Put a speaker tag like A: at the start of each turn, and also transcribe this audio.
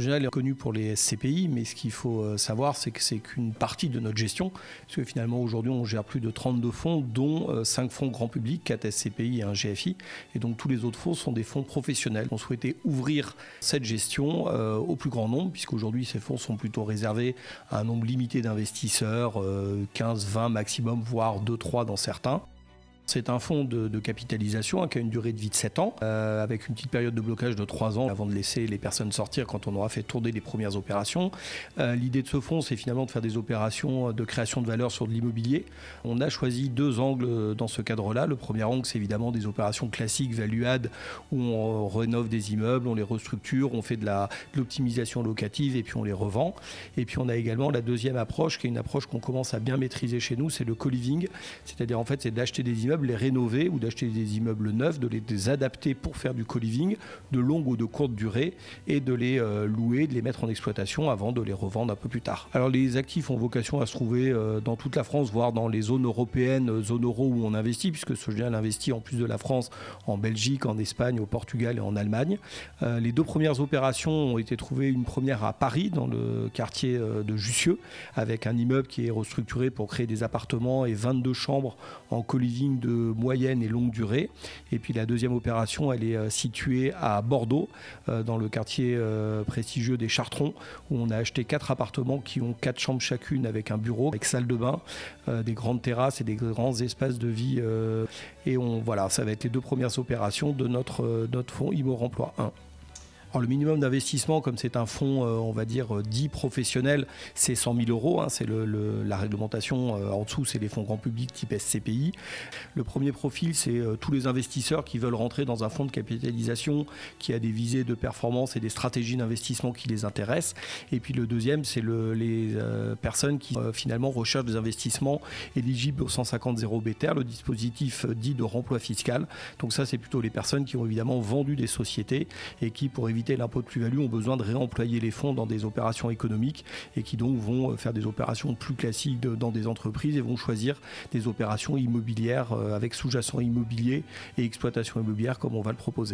A: Général est connu pour les SCPI, mais ce qu'il faut savoir, c'est que c'est qu'une partie de notre gestion, parce que finalement aujourd'hui on gère plus de 32 fonds, dont 5 fonds grand public, 4 SCPI et un GFI, et donc tous les autres fonds sont des fonds professionnels. On souhaitait ouvrir cette gestion au plus grand nombre, puisqu'aujourd'hui ces fonds sont plutôt réservés à un nombre limité d'investisseurs, 15, 20 maximum, voire 2, 3 dans certains. C'est un fonds de capitalisation qui a une durée de vie de 7 ans, avec une petite période de blocage de 3 ans avant de laisser les personnes sortir quand on aura fait tourner les premières opérations. L'idée de ce fonds, c'est finalement de faire des opérations de création de valeur sur de l'immobilier. On a choisi 2 angles dans ce cadre-là. Le premier angle, c'est évidemment des opérations classiques value-add où on rénove des immeubles, on les restructure, on fait de l'optimisation locative et puis on les revend. Et puis on a également la deuxième approche, qui est une approche qu'on commence à bien maîtriser chez nous, c'est le co-living. C'est-à-dire en fait, c'est d'acheter des immeubles, les rénover ou d'acheter des immeubles neufs, de les adapter pour faire du co-living de longue ou de courte durée et de les louer, de les mettre en exploitation avant de les revendre un peu plus tard. Alors les actifs ont vocation à se trouver dans toute la France, voire dans les zones européennes, zone euro où on investit, puisque Sogéal investit en plus de la France en Belgique, en Espagne, au Portugal et en Allemagne. Les 2 premières opérations ont été trouvées, une première à Paris, dans le quartier de Jussieu, avec un immeuble qui est restructuré pour créer des appartements et 22 chambres en co-living de moyenne et longue durée. Et puis la deuxième opération, elle est située à Bordeaux, dans le quartier prestigieux des Chartrons, où on a acheté 4 appartements qui ont 4 chambres chacune avec un bureau, avec salle de bain, des grandes terrasses et des grands espaces de vie. Et voilà, ça va être les 2 premières opérations de notre fonds IMO-Remploi 1. Alors, le minimum d'investissement, comme c'est un fonds, on va dire, dit professionnel, c'est 100 000 euros. C'est la réglementation. En dessous, c'est les fonds grand public type SCPI. Le premier profil, c'est tous les investisseurs qui veulent rentrer dans un fonds de capitalisation qui a des visées de performance et des stratégies d'investissement qui les intéressent. Et puis le deuxième, c'est les personnes qui finalement recherchent des investissements éligibles au 150-0 BTR, le dispositif dit de remploi fiscal. Donc ça, c'est plutôt les personnes qui ont évidemment vendu des sociétés et qui, pour éviter l'impôt de plus-value, ont besoin de réemployer les fonds dans des opérations économiques et qui donc vont faire des opérations plus classiques dans des entreprises et vont choisir des opérations immobilières avec sous-jacent immobilier et exploitation immobilière comme on va le proposer.